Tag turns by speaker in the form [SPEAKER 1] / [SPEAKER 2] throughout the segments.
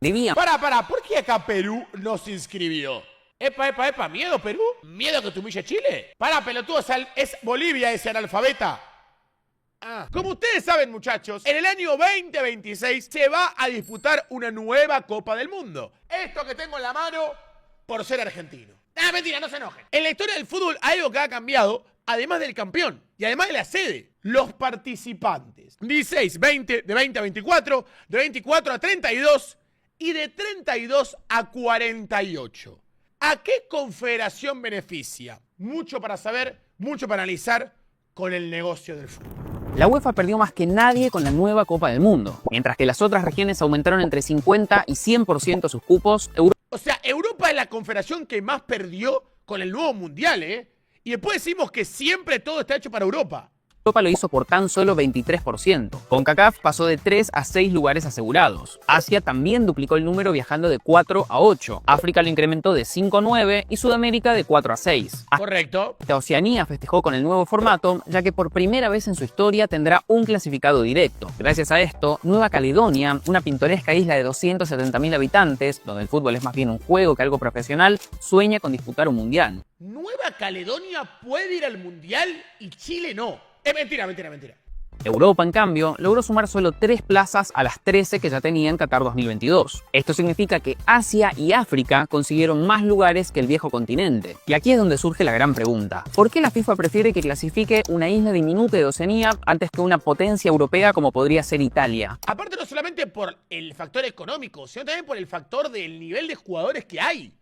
[SPEAKER 1] Debían.
[SPEAKER 2] Pará, ¿por qué acá Perú no se inscribió? Epa, ¿miedo Perú? ¿Miedo que te humille Chile? Pará, pelotudo, es Bolivia ese analfabeta. Como ustedes saben, muchachos, en el año 2026 se va a disputar una nueva Copa del Mundo. Esto que tengo en la mano por ser argentino. Mentira, no se enojen. En la historia del fútbol hay algo que ha cambiado, además del campeón y además de la sede. Los participantes. 16, 20, de 20 a 24, de 24 a 32 y de 32 a 48. ¿A qué confederación beneficia? Mucho para saber, mucho para analizar con el negocio del fútbol.
[SPEAKER 1] La UEFA perdió más que nadie con la nueva Copa del Mundo, mientras que las otras regiones aumentaron entre 50 y 100% sus cupos.
[SPEAKER 2] O sea, Europa es la confederación que más perdió con el nuevo mundial, Y después decimos que siempre todo está hecho para Europa.
[SPEAKER 1] Europa lo hizo por tan solo 23%. CONCACAF pasó de 3 a 6 lugares asegurados. Asia también duplicó el número viajando de 4 a 8. África lo incrementó de 5 a 9 y Sudamérica de 4 a 6.
[SPEAKER 2] Correcto.
[SPEAKER 1] Hasta Oceanía festejó con el nuevo formato, ya que por primera vez en su historia tendrá un clasificado directo. Gracias a esto, Nueva Caledonia, una pintoresca isla de 270.000 habitantes, donde el fútbol es más bien un juego que algo profesional, sueña con disputar un mundial.
[SPEAKER 2] Nueva Caledonia puede ir al mundial y Chile no. Es mentira.
[SPEAKER 1] Europa, en cambio, logró sumar solo 3 plazas a las 13 que ya tenía en Qatar 2022. Esto significa que Asia y África consiguieron más lugares que el viejo continente. Y aquí es donde surge la gran pregunta. ¿Por qué la FIFA prefiere que clasifique una isla diminuta de Oceanía antes que una potencia europea como podría ser Italia?
[SPEAKER 2] Aparte no solamente por el factor económico, sino también por el factor del nivel de jugadores que hay.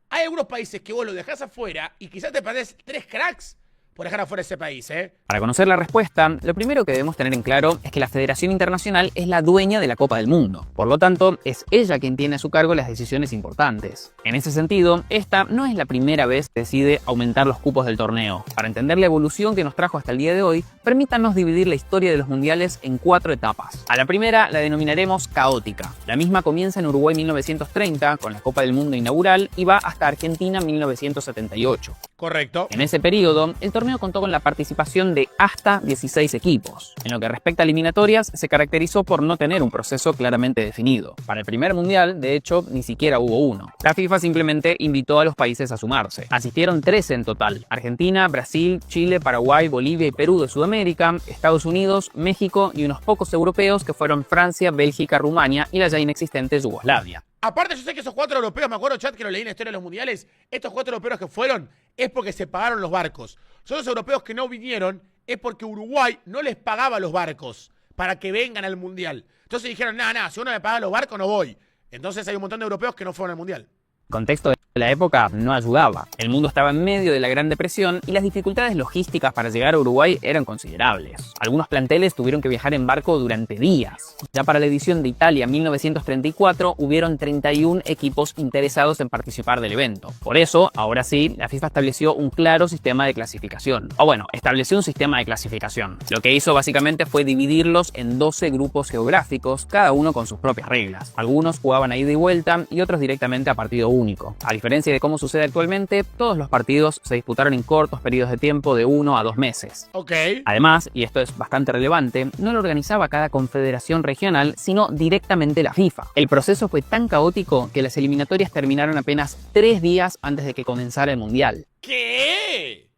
[SPEAKER 2] Hay algunos países que vos los dejás afuera y quizás te perdés 3 cracks por dejar afuera ese país,
[SPEAKER 1] Para conocer la respuesta, lo primero que debemos tener en claro es que la Federación Internacional es la dueña de la Copa del Mundo. Por lo tanto, es ella quien tiene a su cargo las decisiones importantes. En ese sentido, esta no es la primera vez que decide aumentar los cupos del torneo. Para entender la evolución que nos trajo hasta el día de hoy, permítanos dividir la historia de los mundiales en 4 etapas. A la primera la denominaremos caótica. La misma comienza en Uruguay 1930 con la Copa del Mundo inaugural y va hasta Argentina 1978.
[SPEAKER 2] Correcto.
[SPEAKER 1] En ese periodo, el torneo contó con la participación de hasta 16 equipos. En lo que respecta a eliminatorias, se caracterizó por no tener un proceso claramente definido. Para el primer mundial, de hecho, ni siquiera hubo uno. La FIFA simplemente invitó a los países a sumarse. Asistieron 13 en total: Argentina, Brasil, Chile, Paraguay, Bolivia y Perú de Sudamérica, Estados Unidos, México y unos pocos europeos que fueron Francia, Bélgica, Rumania y la ya inexistente Yugoslavia.
[SPEAKER 2] Aparte, yo sé que esos 4 europeos, me acuerdo, chat, que lo leí en la historia de los mundiales, estos 4 europeos que fueron es porque se pagaron los barcos. Son los europeos que no vinieron es porque Uruguay no les pagaba los barcos para que vengan al mundial. Entonces dijeron, si uno me paga los barcos no voy. Entonces hay un montón de europeos que no fueron al mundial.
[SPEAKER 1] El contexto de la época no ayudaba. El mundo estaba en medio de la Gran Depresión y las dificultades logísticas para llegar a Uruguay eran considerables. Algunos planteles tuvieron que viajar en barco durante días. Ya para la edición de Italia 1934 hubieron 31 equipos interesados en participar del evento. Por eso, ahora sí, la FIFA estableció un claro sistema de clasificación. Estableció un sistema de clasificación. Lo que hizo básicamente fue dividirlos en 12 grupos geográficos, cada uno con sus propias reglas. Algunos jugaban a ida y vuelta y otros directamente a partido único. A diferencia de cómo sucede actualmente, todos los partidos se disputaron en cortos periodos de tiempo de 1 a 2 meses.
[SPEAKER 2] Ok.
[SPEAKER 1] Además, y esto es bastante relevante, no lo organizaba cada confederación regional, sino directamente la FIFA. El proceso fue tan caótico que las eliminatorias terminaron apenas 3 días antes de que comenzara el mundial.
[SPEAKER 2] ¿Qué?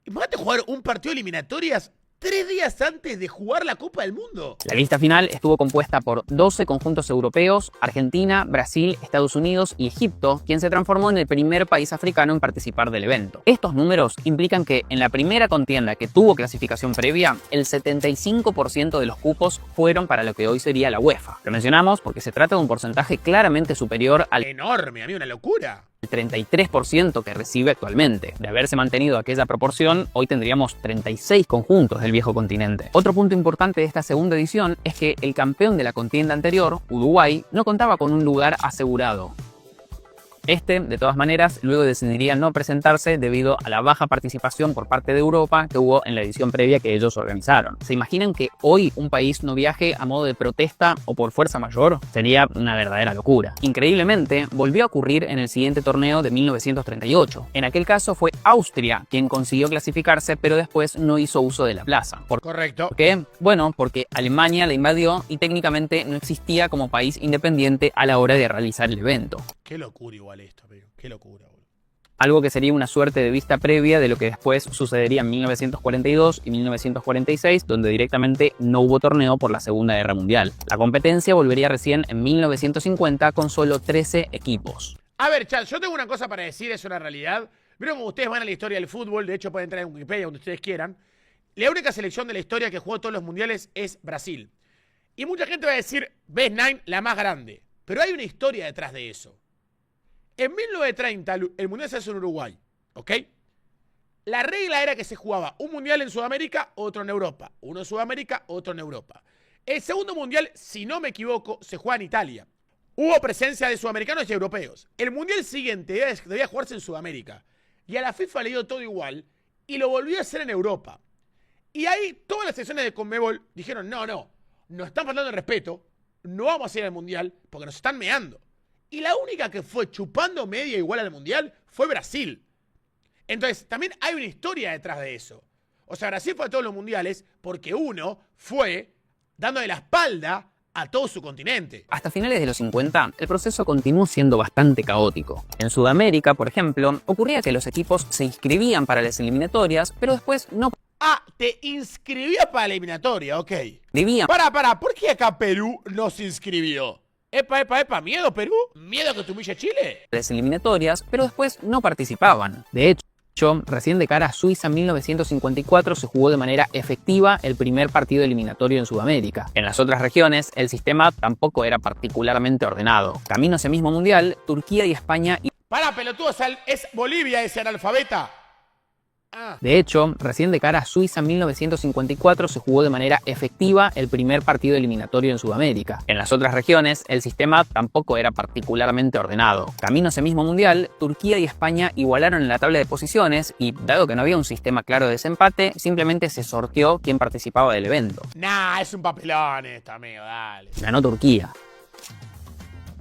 [SPEAKER 2] Imagínate jugar un partido de eliminatorias 3 días antes de jugar la Copa del Mundo.
[SPEAKER 1] La lista final estuvo compuesta por 12 conjuntos europeos: Argentina, Brasil, Estados Unidos y Egipto, quien se transformó en el primer país africano en participar del evento. Estos números implican que en la primera contienda que tuvo clasificación previa, el 75% de los cupos fueron para lo que hoy sería la UEFA. Lo mencionamos porque se trata de un porcentaje claramente superior al
[SPEAKER 2] enorme, amigo, una locura.
[SPEAKER 1] El 33% que recibe actualmente. De haberse mantenido aquella proporción, hoy tendríamos 36 conjuntos del viejo continente. Otro punto importante de esta segunda edición es que el campeón de la contienda anterior, Uruguay, no contaba con un lugar asegurado. De todas maneras, luego decidiría no presentarse debido a la baja participación por parte de Europa que hubo en la edición previa que ellos organizaron. ¿Se imaginan que hoy un país no viaje a modo de protesta o por fuerza mayor? Sería una verdadera locura. Increíblemente, volvió a ocurrir en el siguiente torneo de 1938. En aquel caso fue Austria quien consiguió clasificarse, pero después no hizo uso de la plaza.
[SPEAKER 2] Correcto.
[SPEAKER 1] ¿Por qué? Bueno, porque Alemania la invadió y técnicamente no existía como país independiente a la hora de realizar el evento.
[SPEAKER 2] Qué locura igual esto, amigo. Qué locura, boludo.
[SPEAKER 1] Algo que sería una suerte de vista previa de lo que después sucedería en 1942 y 1946, donde directamente no hubo torneo por la Segunda Guerra Mundial. La competencia volvería recién en 1950 con solo 13 equipos.
[SPEAKER 2] A ver, chat, yo tengo una cosa para decir, es una realidad. Vieron como ustedes van a la historia del fútbol, de hecho pueden entrar en Wikipedia donde ustedes quieran. La única selección de la historia que jugó todos los mundiales es Brasil. Y mucha gente va a decir, Best9, la más grande. Pero hay una historia detrás de eso. En 1930 el mundial se hace en Uruguay, ¿ok? La regla era que se jugaba un mundial en Sudamérica, otro en Europa. Uno en Sudamérica, otro en Europa. El segundo mundial, si no me equivoco, se juega en Italia. Hubo presencia de sudamericanos y europeos. El mundial siguiente debía jugarse en Sudamérica. Y a la FIFA le dio todo igual y lo volvió a hacer en Europa. Y ahí todas las selecciones de Conmebol dijeron, no, nos están faltando el respeto, no vamos a hacer el mundial porque nos están meando. Y la única que fue chupando media igual al mundial fue Brasil. Entonces, también hay una historia detrás de eso. O sea, Brasil fue a todos los mundiales porque uno fue dándole la espalda a todo su continente.
[SPEAKER 1] Hasta finales de los 50, el proceso continuó siendo bastante caótico. En Sudamérica, por ejemplo, ocurría que los equipos se inscribían para las eliminatorias, pero después no
[SPEAKER 2] te inscribía para la eliminatoria, ok.
[SPEAKER 1] debían
[SPEAKER 2] ¿Por qué acá Perú no se inscribió? Epa, ¿miedo Perú? ¿Miedo a que te humille Chile?
[SPEAKER 1] las eliminatorias, pero después no participaban. De hecho, recién de cara a Suiza en 1954 se jugó de manera efectiva el primer partido eliminatorio en Sudamérica. En las otras regiones, el sistema tampoco era particularmente ordenado. Camino a ese mismo mundial, Turquía y España.
[SPEAKER 2] Pelotudo, es Bolivia ese analfabeta.
[SPEAKER 1] De hecho, recién de cara a Suiza en 1954 se jugó de manera efectiva el primer partido eliminatorio en Sudamérica. En las otras regiones, el sistema tampoco era particularmente ordenado. Camino a ese mismo mundial, Turquía y España igualaron en la tabla de posiciones y, dado que no había un sistema claro de desempate, simplemente se sorteó quién participaba del evento.
[SPEAKER 2] Es un papelón esto, amigo, dale.
[SPEAKER 1] Ganó Turquía.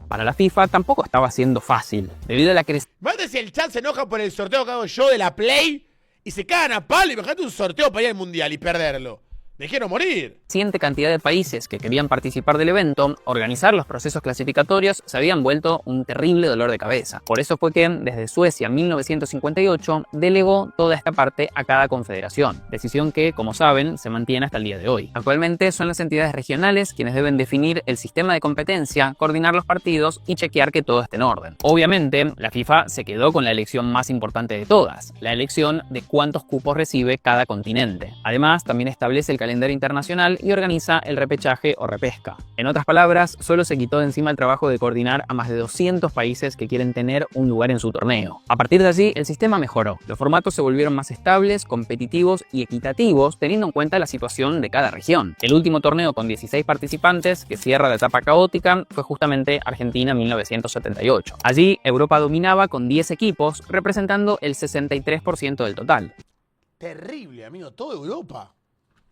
[SPEAKER 1] Para la FIFA tampoco estaba siendo fácil, debido a la crisis.
[SPEAKER 2] Mate si el chat se enoja por el sorteo que hago yo de la Play y se cagan a palo. Imagínate un sorteo para ir al mundial y perderlo. Me quiero morir.
[SPEAKER 1] Creciente cantidad de países que querían participar del evento, organizar los procesos clasificatorios se habían vuelto un terrible dolor de cabeza. Por eso fue que, desde Suecia en 1958, delegó toda esta parte a cada confederación. Decisión que, como saben, se mantiene hasta el día de hoy. Actualmente son las entidades regionales quienes deben definir el sistema de competencia, coordinar los partidos y chequear que todo esté en orden. Obviamente, la FIFA se quedó con la elección más importante de todas, la elección de cuántos cupos recibe cada continente. Además, también establece el calendario internacional y organiza el repechaje o repesca. En otras palabras, solo se quitó de encima el trabajo de coordinar a más de 200 países que quieren tener un lugar en su torneo. A partir de allí, el sistema mejoró. Los formatos se volvieron más estables, competitivos y equitativos, teniendo en cuenta la situación de cada región. El último torneo con 16 participantes, que cierra la etapa caótica, fue justamente Argentina en 1978. Allí, Europa dominaba con 10 equipos, representando el 63% del total.
[SPEAKER 2] Terrible, amigo, toda Europa.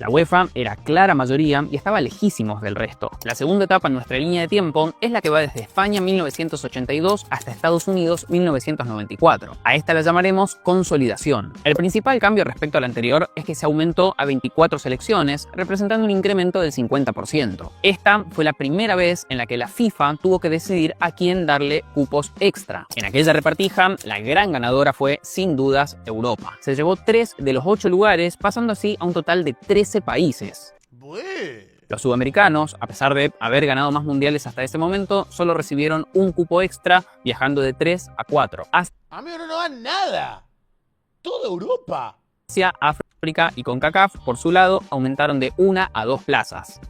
[SPEAKER 1] La UEFA era clara mayoría y estaba lejísimos del resto. La segunda etapa en nuestra línea de tiempo es la que va desde España 1982 hasta Estados Unidos 1994. A esta la llamaremos consolidación. El principal cambio respecto a la anterior es que se aumentó a 24 selecciones, representando un incremento del 50%. Esta fue la primera vez en la que la FIFA tuvo que decidir a quién darle cupos extra. En aquella repartija, la gran ganadora fue, sin dudas, Europa. Se llevó 3 de los 8 lugares, pasando así a un total de 13 países. Los sudamericanos, a pesar de haber ganado más mundiales hasta ese momento, solo recibieron un cupo extra, viajando de 3 a 4.
[SPEAKER 2] Amigo, no dan nada. Toda Europa.
[SPEAKER 1] Asia, África y CONCACAF, por su lado, aumentaron de 1 a 2 plazas.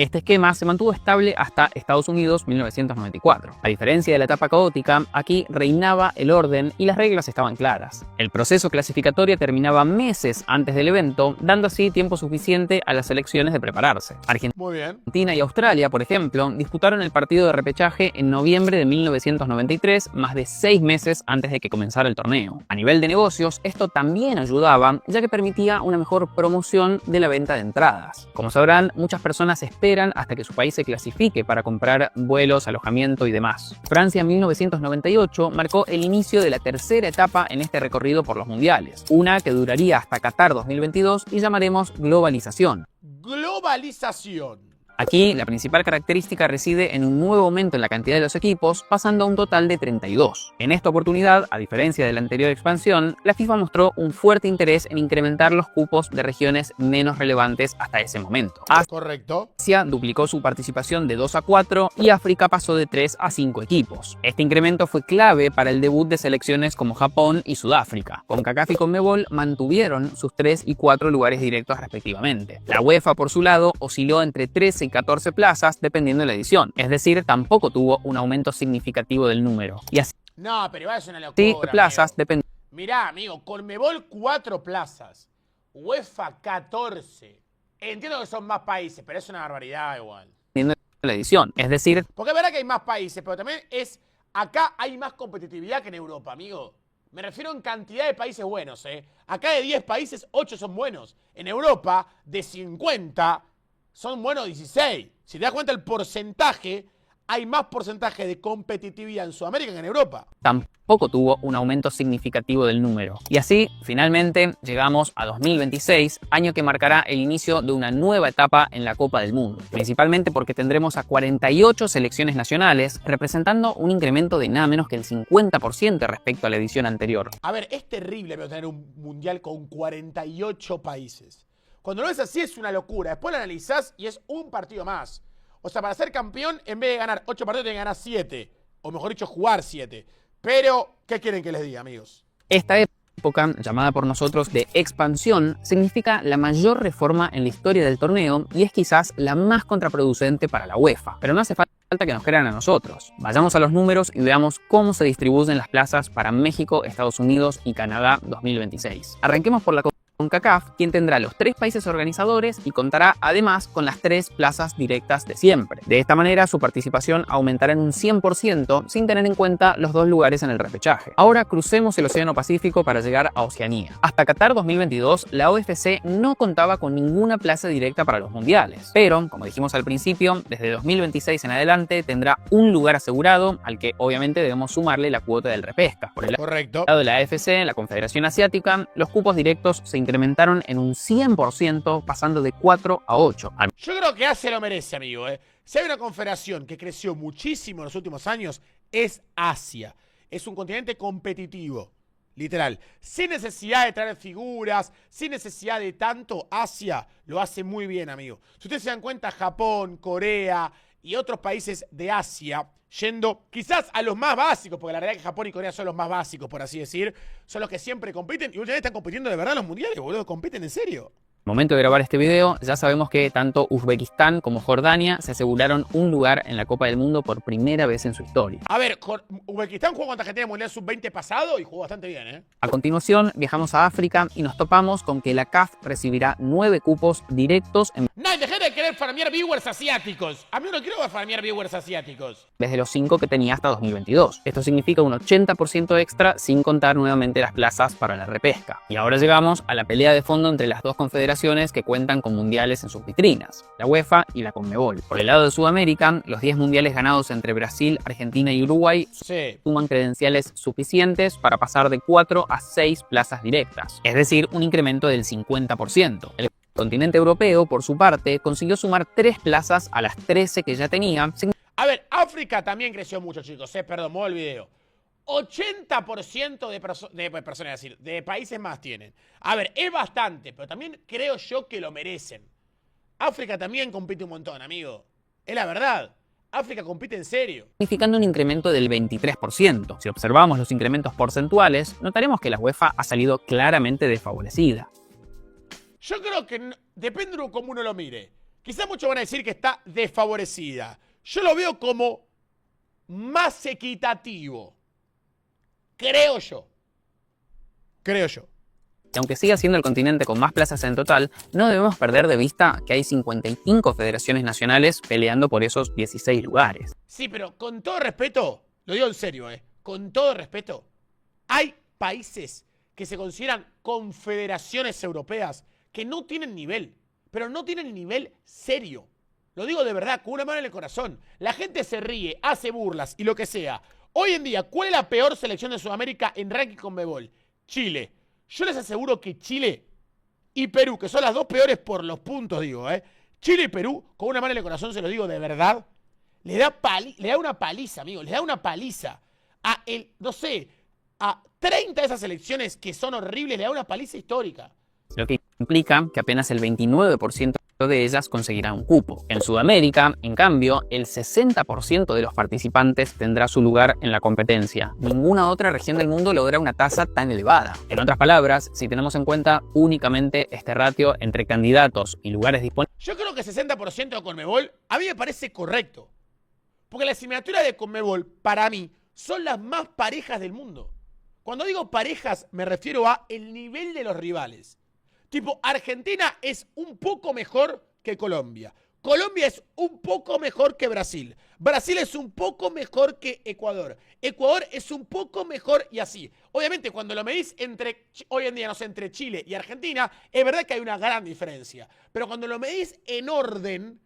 [SPEAKER 1] Este esquema se mantuvo estable hasta Estados Unidos 1994. A diferencia de la etapa caótica, aquí reinaba el orden y las reglas estaban claras. El proceso clasificatorio terminaba meses antes del evento, dando así tiempo suficiente a las selecciones de prepararse.
[SPEAKER 2] Muy bien.
[SPEAKER 1] Argentina y Australia, por ejemplo, disputaron el partido de repechaje en noviembre de 1993, más de 6 meses antes de que comenzara el torneo. A nivel de negocios, esto también ayudaba, ya que permitía una mejor promoción de la venta de entradas. Como sabrán, muchas personas esperan hasta que su país se clasifique para comprar vuelos, alojamiento y demás. Francia en 1998 marcó el inicio de la tercera etapa en este recorrido por los mundiales, una que duraría hasta Qatar 2022 y llamaremos globalización.
[SPEAKER 2] Globalización.
[SPEAKER 1] Aquí, la principal característica reside en un nuevo aumento en la cantidad de los equipos, pasando a un total de 32. En esta oportunidad, a diferencia de la anterior expansión, la FIFA mostró un fuerte interés en incrementar los cupos de regiones menos relevantes hasta ese momento.
[SPEAKER 2] Correcto.
[SPEAKER 1] Asia duplicó su participación de 2 a 4 y África pasó de 3 a 5 equipos. Este incremento fue clave para el debut de selecciones como Japón y Sudáfrica. CONCACAF y CONMEBOL mantuvieron sus 3 y 4 lugares directos respectivamente. La UEFA, por su lado, osciló entre 13 y 14 plazas dependiendo de la edición, es decir, tampoco tuvo un aumento significativo del número. Y así,
[SPEAKER 2] No, pero igual es una locura.
[SPEAKER 1] plazas dependiendo
[SPEAKER 2] Mirá, amigo, CONMEBOL 4 plazas, UEFA 14. Entiendo que son más países, pero es una barbaridad igual.
[SPEAKER 1] de la edición, es decir,
[SPEAKER 2] Porque es verdad que hay más países, pero también es... Acá hay más competitividad que en Europa, amigo. Me refiero en cantidad de países buenos, ¿eh? Acá de 10 países, 8 son buenos. En Europa, de 50, son buenos 16. Si te das cuenta el porcentaje, hay más porcentaje de competitividad en Sudamérica que en Europa.
[SPEAKER 1] tampoco tuvo un aumento significativo del número. Y así, finalmente, llegamos a 2026, año que marcará el inicio de una nueva etapa en la Copa del Mundo. Principalmente porque tendremos a 48 selecciones nacionales, representando un incremento de nada menos que el 50% respecto a la edición anterior.
[SPEAKER 2] A ver, es terrible pero tener un mundial con 48 países. Cuando lo ves así es una locura. Después lo analizás y es un partido más. O sea, para ser campeón, en vez de ganar 8 partidos, tienen que ganar 7. O mejor dicho, jugar 7. Pero, ¿qué quieren que les diga, amigos?
[SPEAKER 1] Esta época, llamada por nosotros de expansión, significa la mayor reforma en la historia del torneo y es quizás la más contraproducente para la UEFA. Pero no hace falta que nos crean a nosotros. Vayamos a los números y veamos cómo se distribuyen las plazas para México, Estados Unidos y Canadá 2026. Arranquemos por la CONCACAF, quien tendrá los 3 países organizadores y contará además con las 3 plazas directas de siempre. De esta manera, su participación aumentará en un 100% sin tener en cuenta los 2 lugares en el repechaje. Ahora crucemos el Océano Pacífico para llegar a Oceanía. Hasta Qatar 2022, la OFC no contaba con ninguna plaza directa para los mundiales, pero, como dijimos al principio, desde 2026 en adelante tendrá un lugar asegurado al que obviamente debemos sumarle la cuota del repesca. Por el
[SPEAKER 2] Correcto.
[SPEAKER 1] lado de la AFC, la Confederación Asiática, los cupos directos se incrementaron en un 100%, pasando de 4 a 8.
[SPEAKER 2] Yo creo que Asia lo merece, amigo, ¿eh? Si hay una confederación que creció muchísimo en los últimos años, es Asia. Es un continente competitivo, literal. Sin necesidad de traer figuras, sin necesidad de tanto, Asia lo hace muy bien, amigo. Si ustedes se dan cuenta, Japón, Corea y otros países de Asia, yendo quizás a los más básicos, porque la realidad es que Japón y Corea son los más básicos, por así decir, son los que siempre compiten y últimamente están compitiendo de verdad en los mundiales, boludo, compiten en serio.
[SPEAKER 1] Momento de grabar este video, ya sabemos que tanto Uzbekistán como Jordania se aseguraron un lugar en la Copa del Mundo por primera vez en su historia.
[SPEAKER 2] A ver, Uzbekistán jugó contra Argentina en el Mundial Sub-20 pasado y jugó bastante bien, ¿eh?
[SPEAKER 1] A continuación, viajamos a África y nos topamos con que la CAF recibirá 9 cupos directos en
[SPEAKER 2] No, dejé de querer farmear viewers asiáticos. A mí no quiero farmear viewers asiáticos.
[SPEAKER 1] vez de los 5 que tenía hasta 2022. Esto significa un 80% extra sin contar nuevamente las plazas para la repesca. Y ahora llegamos a la pelea de fondo entre las dos confederaciones que cuentan con mundiales en sus vitrinas, la UEFA y la CONMEBOL. Por el lado de Sudamérica, los 10 mundiales ganados entre Brasil, Argentina y Uruguay suman credenciales suficientes para pasar de 4 a 6 plazas directas, es decir, un incremento del 50%. El continente europeo, por su parte, consiguió sumar 3 plazas a las 13 que ya tenía.
[SPEAKER 2] A ver, África también creció mucho, chicos, perdón, me voy al video. 80% de países más tienen. A ver, es bastante, pero también creo yo que lo merecen. África también compite un montón, amigo. Es la verdad. África compite en serio.
[SPEAKER 1] Significando un incremento del 23%. Si observamos los incrementos porcentuales, notaremos que la UEFA ha salido claramente desfavorecida.
[SPEAKER 2] Yo creo que depende de cómo uno lo mire. Quizás muchos van a decir que está desfavorecida. Yo lo veo como más equitativo. Creo yo. Creo yo.
[SPEAKER 1] Y aunque siga siendo el continente con más plazas en total, no debemos perder de vista que hay 55 federaciones nacionales peleando por esos 16 lugares.
[SPEAKER 2] Sí, pero con todo respeto, lo digo en serio, con todo respeto, hay países que se consideran confederaciones europeas que no tienen nivel, pero no tienen nivel serio. Lo digo de verdad, con una mano en el corazón. La gente se ríe, hace burlas y lo que sea. Hoy en día, ¿cuál es la peor selección de Sudamérica en ranking CONMEBOL? Chile. Yo les aseguro que Chile y Perú, que son las dos peores por los puntos, digo, Chile y Perú, con una mano en el corazón, se lo digo de verdad, le da una paliza, amigo, le da una paliza a a 30 de esas selecciones que son horribles, le da una paliza histórica.
[SPEAKER 1] Lo que implica que apenas el 29% de ellas conseguirá un cupo. En Sudamérica, en cambio, el 60% de los participantes tendrá su lugar en la competencia. Ninguna otra región del mundo logra una tasa tan elevada. En otras palabras, si tenemos en cuenta únicamente este ratio entre candidatos y lugares disponibles,
[SPEAKER 2] yo creo que 60% de CONMEBOL a mí me parece correcto. Porque las eliminatorias de CONMEBOL, para mí, son las más parejas del mundo. Cuando digo parejas, me refiero a el nivel de los rivales. Tipo, Argentina es un poco mejor que Colombia. Colombia es un poco mejor que Brasil. Brasil es un poco mejor que Ecuador. Ecuador es un poco mejor y así. Obviamente, cuando lo medís hoy en día, no sé, entre Chile y Argentina, es verdad que hay una gran diferencia. Pero cuando lo medís en orden,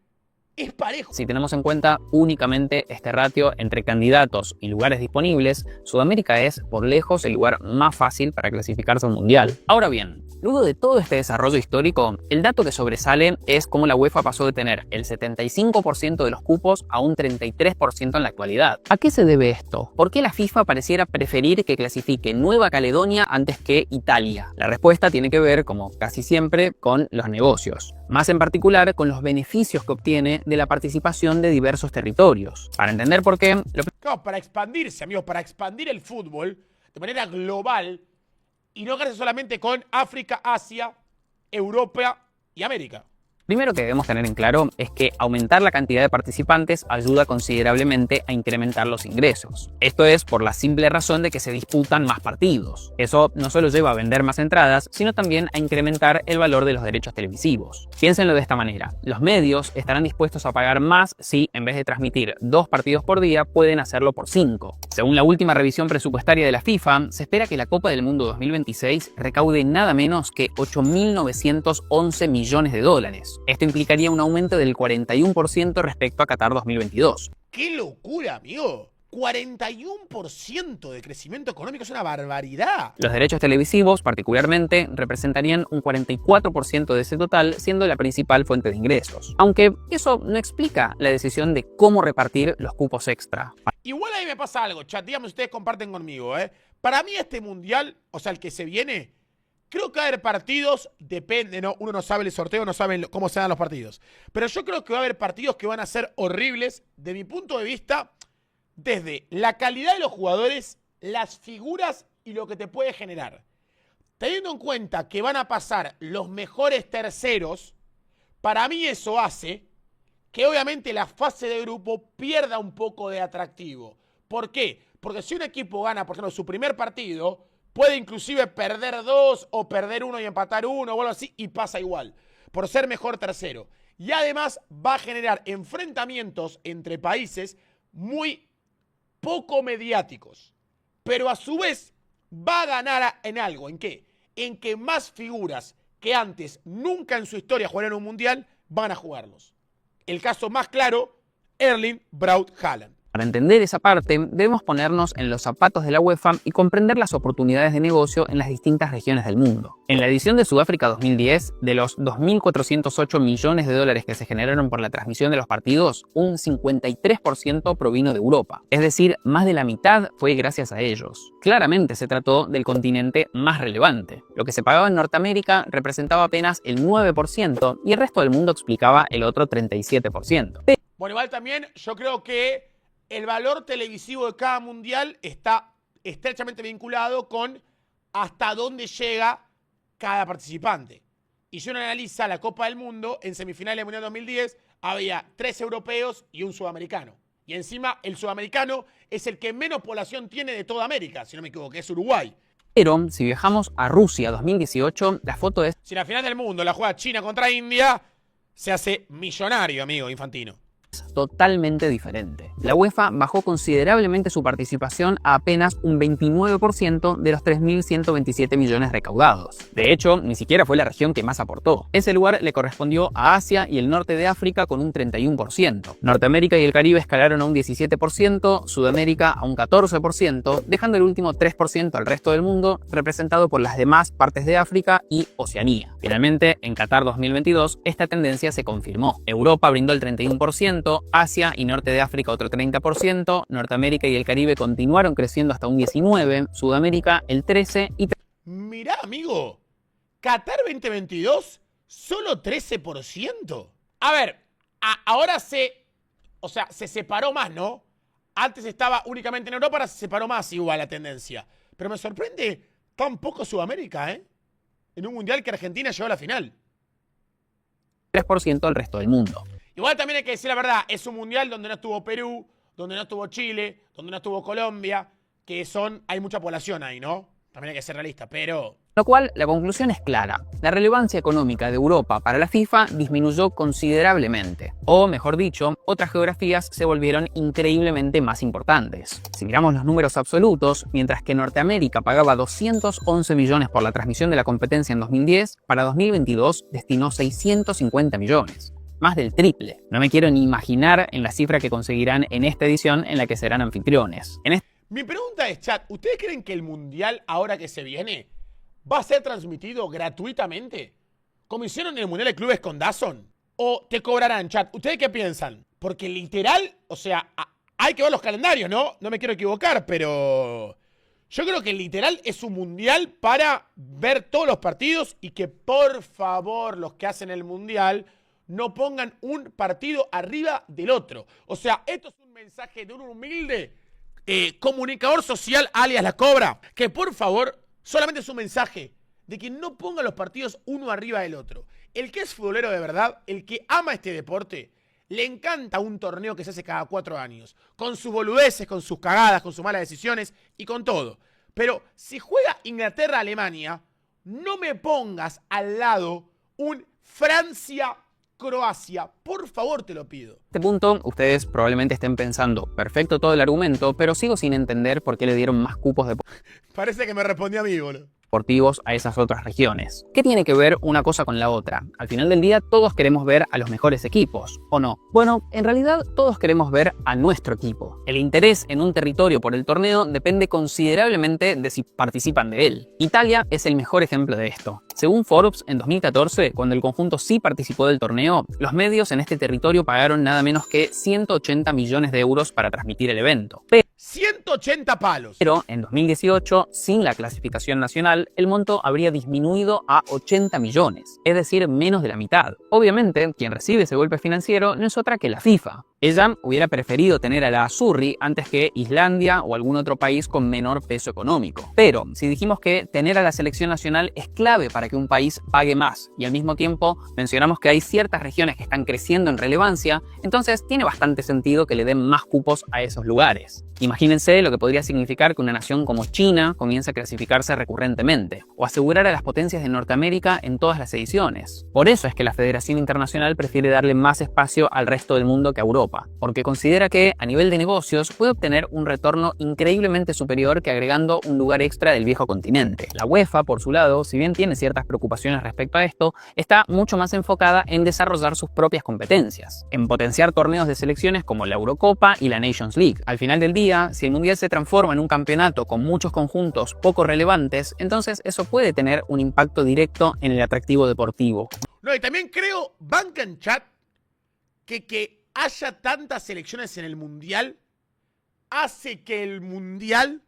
[SPEAKER 2] es parejo.
[SPEAKER 1] Si tenemos en cuenta únicamente este ratio entre candidatos y lugares disponibles, Sudamérica es, por lejos, el lugar más fácil para clasificarse a un mundial. Ahora bien, luego de todo este desarrollo histórico, el dato que sobresale es cómo la UEFA pasó de tener el 75% de los cupos a un 33% en la actualidad. ¿A qué se debe esto? ¿Por qué la FIFA pareciera preferir que clasifique Nueva Caledonia antes que Italia? La respuesta tiene que ver, como casi siempre, con los negocios. Más en particular con los beneficios que obtiene de la participación de diversos territorios. Para entender por qué...
[SPEAKER 2] Claro, para expandirse, amigos, para expandir el fútbol de manera global y no quedarse solamente con África, Asia, Europa y América.
[SPEAKER 1] Primero que debemos tener en claro es que aumentar la cantidad de participantes ayuda considerablemente a incrementar los ingresos. Esto es por la simple razón de que se disputan más partidos. Eso no solo lleva a vender más entradas, sino también a incrementar el valor de los derechos televisivos. Piénsenlo de esta manera, los medios estarán dispuestos a pagar más si, en vez de transmitir 2 partidos por día, pueden hacerlo por 5. Según la última revisión presupuestaria de la FIFA, se espera que la Copa del Mundo 2026 recaude nada menos que 8.911 millones de dólares. Esto implicaría un aumento del 41% respecto a Qatar 2022.
[SPEAKER 2] ¡Qué locura, amigo! 41% de crecimiento económico es una barbaridad.
[SPEAKER 1] Los derechos televisivos, particularmente, representarían un 44% de ese total, siendo la principal fuente de ingresos. Aunque eso no explica la decisión de cómo repartir los cupos extra.
[SPEAKER 2] Igual ahí me pasa algo, chat, díganme ustedes comparten conmigo, Para mí este mundial, o sea, el que se viene, creo que va a haber partidos, depende, ¿no? Uno no sabe el sorteo, no sabe cómo se dan los partidos. Pero yo creo que va a haber partidos que van a ser horribles, de mi punto de vista, desde la calidad de los jugadores, las figuras y lo que te puede generar. Teniendo en cuenta que van a pasar los mejores terceros, para mí eso hace que obviamente la fase de grupo pierda un poco de atractivo. ¿Por qué? Porque si un equipo gana, por ejemplo, su primer partido, puede inclusive perder 2 o perder 1 y empatar 1 o algo así y pasa igual, por ser mejor tercero. Y además va a generar enfrentamientos entre países muy poco mediáticos. Pero a su vez va a ganar en algo. ¿En qué? En que más figuras que antes nunca en su historia jugaron un mundial van a jugarlos. El caso más claro, Erling Braut Haaland.
[SPEAKER 1] Para entender esa parte, debemos ponernos en los zapatos de la UEFA y comprender las oportunidades de negocio en las distintas regiones del mundo. En la edición de Sudáfrica 2010, de los 2.408 millones de dólares que se generaron por la transmisión de los partidos, un 53% provino de Europa. Es decir, más de la mitad fue gracias a ellos. Claramente se trató del continente más relevante. Lo que se pagaba en Norteamérica representaba apenas el 9% y el resto del mundo explicaba el otro 37%.
[SPEAKER 2] Bueno, igual también yo creo que el valor televisivo de cada mundial está estrechamente vinculado con hasta dónde llega cada participante. Y si uno analiza la Copa del Mundo, en semifinales del Mundial 2010 había 3 europeos y un sudamericano. Y encima el sudamericano es el que menos población tiene de toda América, si no me equivoco, que es Uruguay.
[SPEAKER 1] Pero si viajamos a Rusia 2018, la foto es
[SPEAKER 2] Si la final del mundo la juega China contra India, se hace millonario, amigo Infantino.
[SPEAKER 1] totalmente diferente. La UEFA bajó considerablemente su participación a apenas un 29% de los 3.127 millones recaudados. De hecho, ni siquiera fue la región que más aportó. Ese lugar le correspondió a Asia y el norte de África con un 31%. Norteamérica y el Caribe escalaron a un 17%, Sudamérica a un 14%, dejando el último 3% al resto del mundo, representado por las demás partes de África y Oceanía. Finalmente, en Qatar 2022, esta tendencia se confirmó. Europa brindó el 31%, Asia y norte de África otro 30%, Norteamérica y el Caribe continuaron creciendo hasta un 19%, Sudamérica el 13% y...
[SPEAKER 2] Mirá, amigo, Qatar 2022, solo 13%. A ver, ahora se separó más, ¿no? Antes estaba únicamente en Europa, ahora se separó más igual la tendencia. Pero me sorprende tan poco Sudamérica, ¿eh? En un mundial que Argentina llegó a la final.
[SPEAKER 1] 3% al resto del mundo.
[SPEAKER 2] Igual también hay que decir la verdad, es un mundial donde no estuvo Perú, donde no estuvo Chile, donde no estuvo Colombia, hay mucha población ahí, ¿no? También hay que ser realista, pero...
[SPEAKER 1] Lo cual, la conclusión es clara. La relevancia económica de Europa para la FIFA disminuyó considerablemente. O, mejor dicho, otras geografías se volvieron increíblemente más importantes. Si miramos los números absolutos, mientras que Norteamérica pagaba 211 millones por la transmisión de la competencia en 2010, para 2022 destinó 650 millones. Más del triple. No me quiero ni imaginar en la cifra que conseguirán en esta edición en la que serán anfitriones.
[SPEAKER 2] Mi pregunta es, chat, ¿ustedes creen que el mundial ahora que se viene va a ser transmitido gratuitamente? ¿Como hicieron en el Mundial de Clubes con DAZN? ¿O te cobrarán, chat? ¿Ustedes qué piensan? Porque literal, o sea, hay que ver los calendarios, ¿no? No me quiero equivocar, pero... Yo creo que literal es un mundial para ver todos los partidos y que por favor los que hacen el mundial no pongan un partido arriba del otro. O sea, esto es un mensaje de un humilde comunicador social alias La Cobra, que por favor, solamente es un mensaje de que no pongan los partidos uno arriba del otro. El que es futbolero de verdad, el que ama este deporte, le encanta un torneo que se hace cada 4 años, con sus boludeces, con sus cagadas, con sus malas decisiones y con todo. Pero si juega Inglaterra-Alemania, no me pongas al lado un Francia-Croacia. Por favor, te lo pido.
[SPEAKER 1] A este punto, ustedes probablemente estén pensando, perfecto todo el argumento, pero sigo sin entender por qué le dieron más cupos
[SPEAKER 2] Parece que me respondió a mí, boludo.
[SPEAKER 1] deportivos a esas otras regiones. ¿Qué tiene que ver una cosa con la otra? Al final del día todos queremos ver a los mejores equipos, ¿o no? Bueno, en realidad todos queremos ver a nuestro equipo. El interés en un territorio por el torneo depende considerablemente de si participan de él. Italia es el mejor ejemplo de esto. Según Forbes, en 2014, cuando el conjunto sí participó del torneo, los medios en este territorio pagaron nada menos que 180 millones de euros para transmitir el evento.
[SPEAKER 2] 180 palos.
[SPEAKER 1] Pero en 2018, sin la clasificación nacional, el monto habría disminuido a 80 millones, es decir, menos de la mitad. Obviamente, quien recibe ese golpe financiero no es otra que la FIFA. Ella hubiera preferido tener a la Azzurri antes que Islandia o algún otro país con menor peso económico. Pero si dijimos que tener a la selección nacional es clave para que un país pague más y al mismo tiempo mencionamos que hay ciertas regiones que están creciendo en relevancia, entonces tiene bastante sentido que le den más cupos a esos lugares. Imagínense lo que podría significar que una nación como China comience a clasificarse recurrentemente, o asegurar a las potencias de Norteamérica en todas las ediciones. Por eso es que la Federación Internacional prefiere darle más espacio al resto del mundo que a Europa, porque considera que, a nivel de negocios, puede obtener un retorno increíblemente superior que agregando un lugar extra del viejo continente. La UEFA, por su lado, si bien tiene ciertas preocupaciones respecto a esto, está mucho más enfocada en desarrollar sus propias competencias, en potenciar torneos de selecciones como la Eurocopa y la Nations League. Al final del día, si el mundial se transforma en un campeonato con muchos conjuntos poco relevantes, entonces eso puede tener un impacto directo en el atractivo deportivo.
[SPEAKER 2] No, y también creo, banca en chat, que haya tantas selecciones en el mundial hace que el mundial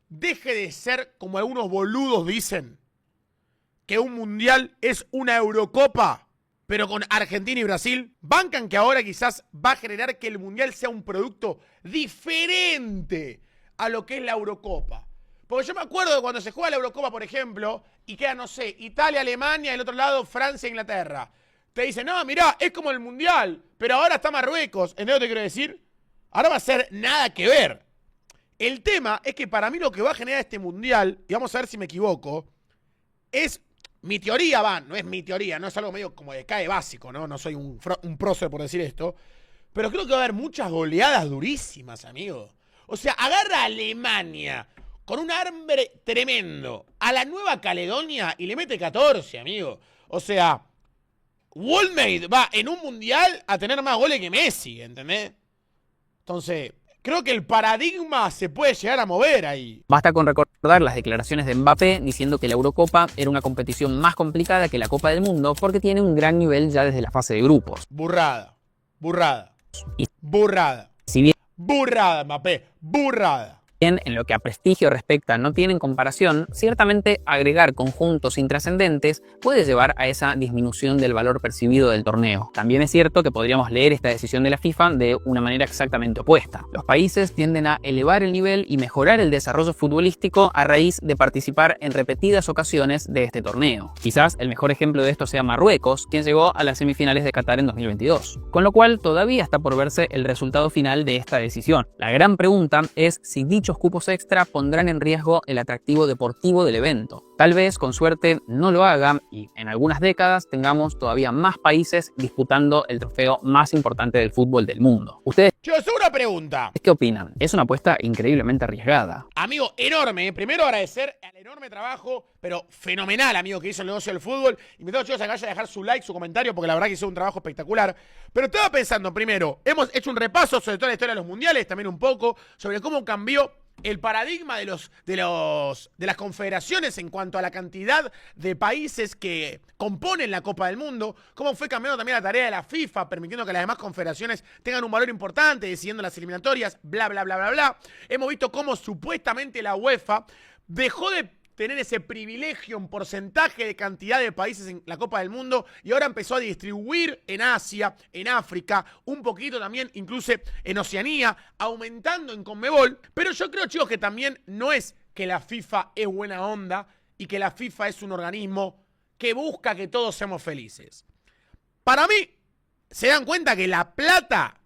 [SPEAKER 2] deje de ser, como algunos boludos dicen, que un mundial es una Eurocopa, pero con Argentina y Brasil. Bancan que ahora quizás va a generar que el mundial sea un producto diferente a lo que es la Eurocopa. Porque yo me acuerdo de cuando se juega la Eurocopa, por ejemplo, y queda, no sé, Italia, Alemania, y el otro lado Francia, Inglaterra. Te dicen, no, mirá, es como el Mundial, pero ahora está Marruecos. ¿Entendés lo que te quiero decir? Ahora va a ser nada que ver. El tema es que para mí lo que va a generar este Mundial, y vamos a ver si me equivoco, es mi teoría, no es mi teoría, no es algo medio como de cae básico, ¿no? No soy un prócer por decir esto, pero creo que va a haber muchas goleadas durísimas, amigo. O sea, agarra a Alemania con un hambre tremendo a la Nueva Caledonia y le mete 14, amigo. O sea, Wolmade va en un Mundial a tener más goles que Messi, ¿entendés? Entonces, creo que el paradigma se puede llegar a mover ahí.
[SPEAKER 1] Basta con recordar las declaraciones de Mbappé diciendo que la Eurocopa era una competición más complicada que la Copa del Mundo porque tiene un gran nivel ya desde la fase de grupos.
[SPEAKER 2] Burrada, burrada,
[SPEAKER 1] Y
[SPEAKER 2] burrada,
[SPEAKER 1] si bien
[SPEAKER 2] burrada, Mbappé, burrada.
[SPEAKER 1] en lo que a prestigio respecta no tienen comparación, ciertamente agregar conjuntos intrascendentes puede llevar a esa disminución del valor percibido del torneo. También es cierto que podríamos leer esta decisión de la FIFA de una manera exactamente opuesta. Los países tienden a elevar el nivel y mejorar el desarrollo futbolístico a raíz de participar en repetidas ocasiones de este torneo. Quizás el mejor ejemplo de esto sea Marruecos, quien llegó a las semifinales de Qatar en 2022. Con lo cual todavía está por verse el resultado final de esta decisión. La gran pregunta es si dichos cupos extra pondrán en riesgo el atractivo deportivo del evento. Tal vez, con suerte, no lo hagan y en algunas décadas tengamos todavía más países disputando el trofeo más importante del fútbol del mundo. ¿Ustedes
[SPEAKER 2] Yo, es una pregunta.
[SPEAKER 1] qué opinan? Es una apuesta increíblemente arriesgada.
[SPEAKER 2] Amigo, enorme. Primero agradecer al enorme trabajo, pero fenomenal, amigo, que hizo el negocio del fútbol. Y me tengo, chicos, a que vayan a dejar su like, su comentario, porque la verdad que hizo un trabajo espectacular. Pero estaba pensando, primero, hemos hecho un repaso sobre toda la historia de los mundiales, también un poco, sobre cómo cambió el paradigma de las confederaciones en cuanto a la cantidad de países que componen la Copa del Mundo, cómo fue cambiando también la tarea de la FIFA, permitiendo que las demás confederaciones tengan un valor importante, decidiendo las eliminatorias, bla, bla, bla, bla, bla. Hemos visto cómo supuestamente la UEFA dejó de tener ese privilegio en porcentaje de cantidad de países en la Copa del Mundo y ahora empezó a distribuir en Asia, en África, un poquito también, incluso en Oceanía, aumentando en Conmebol. Pero yo creo, chicos, que también no es que la FIFA es buena onda y que la FIFA es un organismo que busca que todos seamos felices. Para mí, se dan cuenta que la plata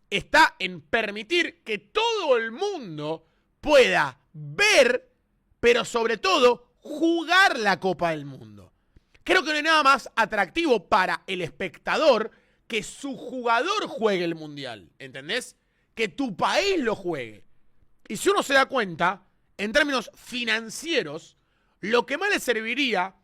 [SPEAKER 2] está en permitir que todo el mundo pueda ver, pero sobre todo, jugar la Copa del Mundo. Creo que no hay nada más atractivo para el espectador que su jugador juegue el Mundial, ¿entendés? Que tu país lo juegue. Y si uno se da cuenta, en términos financieros, lo que más le serviría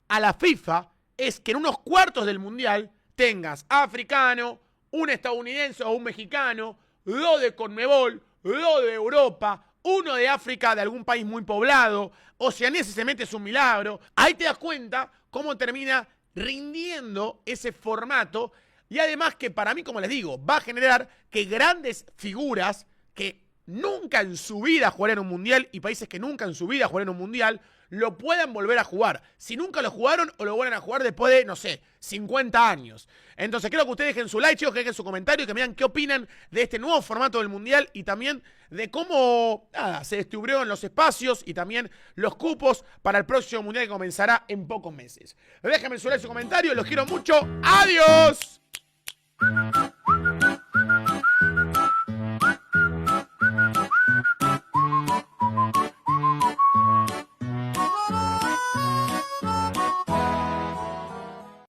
[SPEAKER 2] a la FIFA es que en unos cuartos del Mundial tengas africano, un estadounidense o un mexicano, 2 de Conmebol, 2 de Europa, 1 de África, de algún país muy poblado. Oceanía, si se mete, es un milagro. Ahí te das cuenta cómo termina rindiendo ese formato. Y además que para mí, como les digo, va a generar que grandes figuras que nunca en su vida jugaron un mundial y países que nunca en su vida jugaron un mundial lo puedan volver a jugar. Si nunca lo jugaron o lo vuelven a jugar después de, no sé, 50 años. Entonces creo que ustedes dejen su like, chicos, que dejen su comentario y que me digan qué opinan de este nuevo formato del mundial y también de cómo se distribuyeron los espacios y también los cupos para el próximo mundial que comenzará en pocos meses. Déjenme su like, su comentario, los quiero mucho. ¡Adiós!